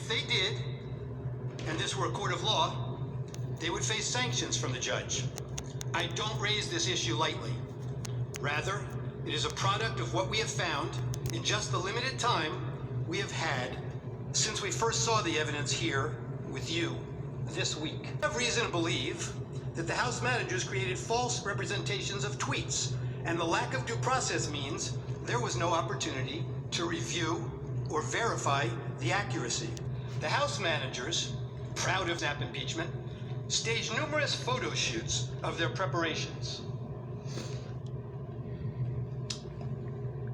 if they did, and this were a court of law, they would face sanctions from the judge. I don't raise this issue lightly. Rather, it is a product of what we have found in just the limited time we have had since we first saw the evidence here with you this week. I have reason to believe that the House managers created false representations of tweets, and the lack of due process means there was no opportunity to review or verify the accuracy. The House managers, proud of snap impeachment, staged numerous photo shoots of their preparations.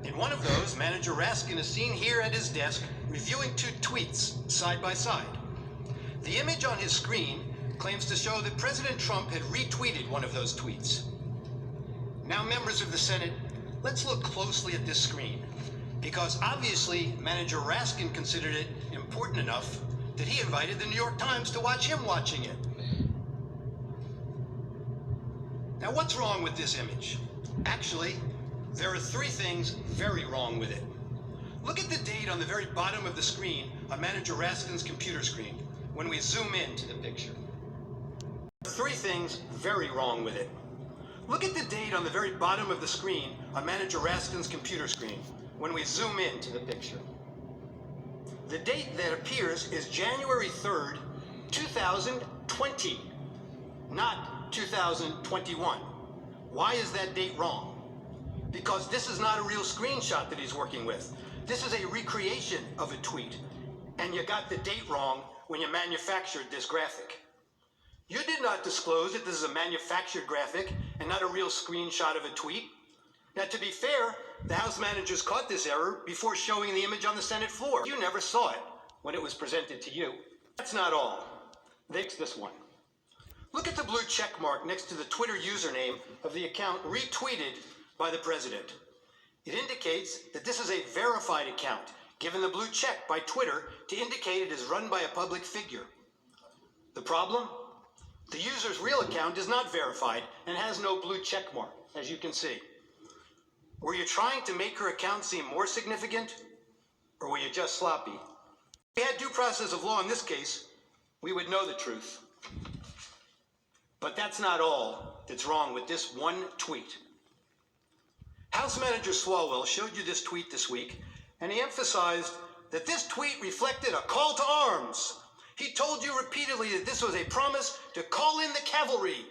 In one of those, Manager Raskin is seen here at his desk reviewing two tweets side by side. The image on his screen claims to show that President Trump had retweeted one of those tweets. Now, members of the Senate, let's look closely at this screen, because obviously Manager Raskin considered it important enough that he invited the New York Times to watch him watching it. Now, what's wrong with this image? Actually, there are three things very wrong with it. Look at the date on the very bottom of the screen on Manager Raskin's computer screen when we zoom into the picture. Three things very wrong with it. Look at the date on the very bottom of the screen on Manager Raskin's computer screen when we zoom into the picture. The date that appears is January 3rd, 2020, not 2021. Why is that date wrong? Because this is not a real screenshot that he's working with. This is a recreation of a tweet, and you got the date wrong when you manufactured this graphic. You did not disclose that this is a manufactured graphic and not a real screenshot of a tweet. Now, to be fair, the House managers caught this error before showing the image on the Senate floor. You never saw it when it was presented to you. That's not all. Fix this one. Look at the blue check mark next to the Twitter username of the account retweeted by the president. It indicates that this is a verified account, given the blue check by Twitter to indicate it is run by a public figure. The problem? The user's real account is not verified and has no blue check mark, as you can see. Were you trying to make her account seem more significant, or were you just sloppy? If we had due process of law in this case, we would know the truth. But that's not all that's wrong with this one tweet. House Manager Swalwell showed you this tweet this week, and he emphasized that this tweet reflected a call to arms. He told you repeatedly that this was a promise to call in the cavalry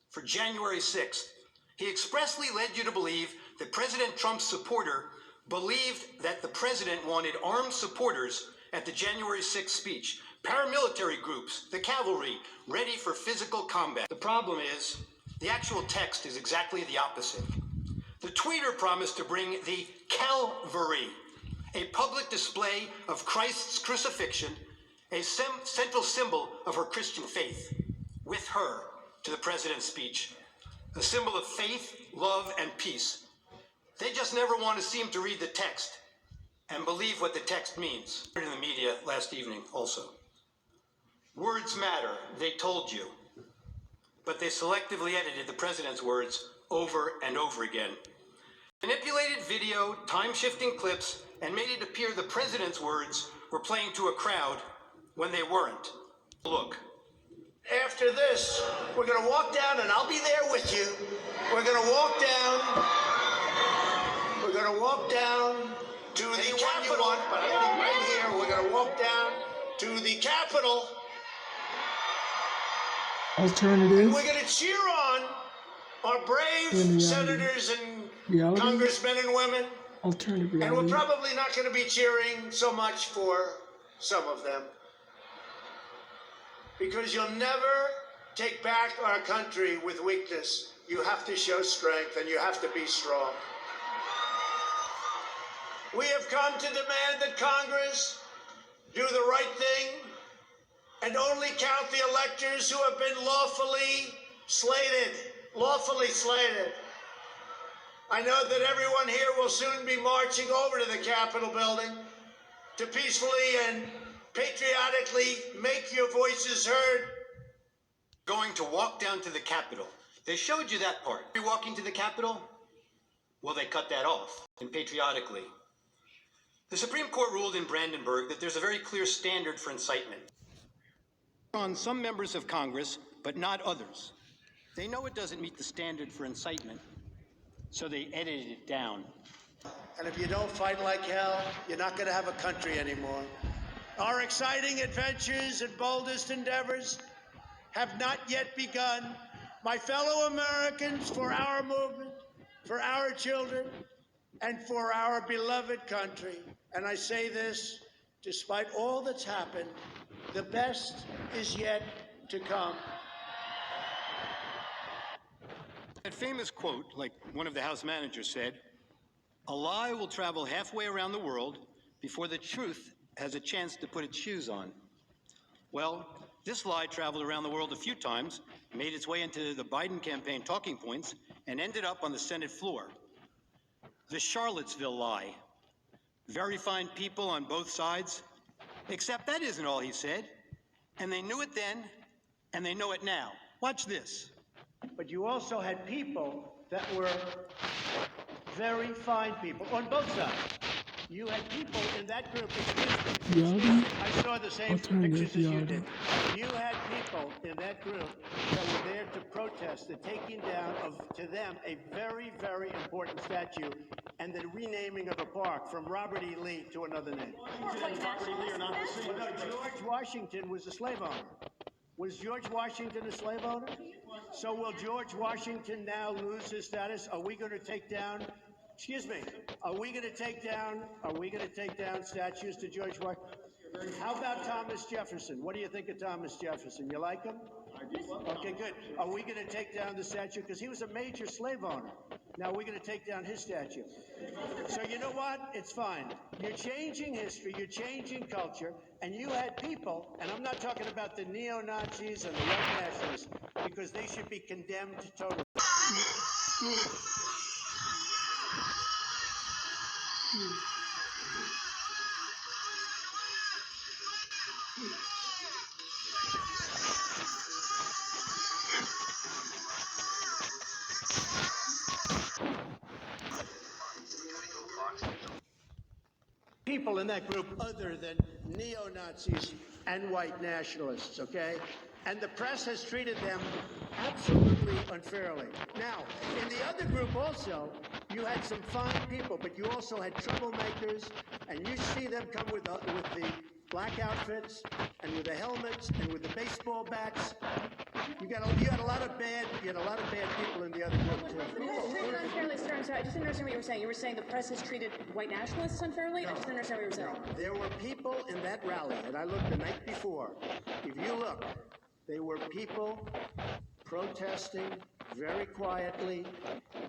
for January 6th. He expressly led you to believe that President Trump's supporter believed that the president wanted armed supporters at the January 6th speech, paramilitary groups, the cavalry, ready for physical combat. The problem is, the actual text is exactly the opposite. The tweeter promised to bring the Calvary, a public display of Christ's crucifixion, a central symbol of her Christian faith, with her to the president's speech, a symbol of faith, love, and peace. They just never want to seem to read the text and believe what the text means. I heard in the media last evening also. Words matter, they told you, but they selectively edited the president's words over and over again. Manipulated video, time-shifting clips, and made it appear the president's words were playing to a crowd when they weren't. Look. After this, we're going to walk down, and I'll be there with you. We're going to walk down. We're going to walk down to the Capitol. Right here, we're going to walk down to the Capitol. Alternative. And we're going to cheer on our brave senators and congressmen and women. Alternative reality. And we're probably not going to be cheering so much for some of them. Because you'll never take back our country with weakness. You have to show strength, and you have to be strong. We have come to demand that Congress do the right thing and only count the electors who have been lawfully slated. Lawfully slated. I know that everyone here will soon be marching over to the Capitol building to peacefully and patriotically make your voices heard. Going to walk down to the Capitol. They showed you that part. You're walking to the Capitol? Well, they cut that off, and patriotically. The Supreme Court ruled in Brandenburg that there's a very clear standard for incitement. On some members of Congress, but not others. They know it doesn't meet the standard for incitement, so they edited it down. And if you don't fight like hell, you're not going to have a country anymore. Our exciting adventures and boldest endeavors have not yet begun. My fellow Americans, for our movement, for our children, and for our beloved country. And I say this, despite all that's happened, the best is yet to come. That famous quote, like one of the House managers said, "A lie will travel halfway around the world before the truth has a chance to put its shoes on." Well, this lie traveled around the world a few times, made its way into the Biden campaign talking points, and ended up on the Senate floor. The Charlottesville lie. Very fine people on both sides. Except that isn't all he said. And they knew it then, and they know it now. Watch this. But you also had people that were very fine people on both sides. You had people in that group, Reality? I saw the same Alternative pictures as you reality. did. You had people in that group that were there to protest the taking down of, to them, a very, very important statue and the renaming of a park from Robert E. Lee to another name. George Washington was a slave owner. Was George Washington a slave owner? So will George Washington now lose his status? Are we going to take down, excuse me, are we going to take down statues to George Washington? How about Thomas Jefferson? What do you think of Thomas Jefferson? You like him? Okay, good. Are we going to take down the statue? Because he was a major slave owner. Now we're going to take down his statue. So you know what? It's fine. You're changing history. You're changing culture. And you had people, and I'm not talking about the neo-Nazis and the white nationalists, because they should be condemned totally. People in that group other than neo-Nazis and white nationalists, okay? And the press has treated them absolutely unfairly. Now, in the other group also, you had some fine people, but you also had troublemakers, and you see them come with the black outfits and with the helmets and with the baseball bats. You had a lot of bad people in the other group too. Treated unfairly, sir. I'm sorry. I just didn't understand what you were saying. You were saying the press has treated white nationalists unfairly? I just didn't understand what you were saying. There were people in that rally, and I looked the night before. If you look, there were people protesting very quietly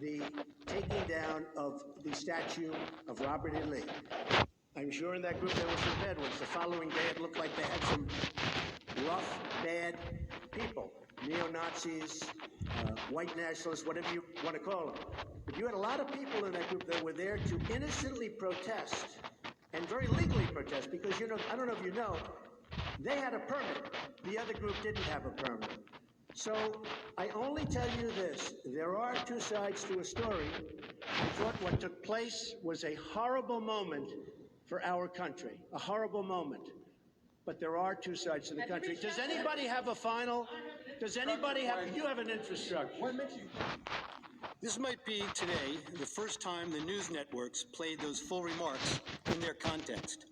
the taking down of the statue of Robert E. Lee. I'm sure in that group there were some bad ones. The following day it looked like they had some rough, bad people. Neo-Nazis, white nationalists, whatever you want to call them. But you had a lot of people in that group that were there to innocently protest, and very legally protest, because, you know, I don't know if you know, they had a permit. The other group didn't have a permit. So I only tell you this, there are two sides to a story. I thought what took place was a horrible moment for our country, a horrible moment. But there are two sides to the country. Does anybody have a final? Does anybody have? You have an infrastructure. What makes you? This might be today the first time the news networks played those full remarks in their context.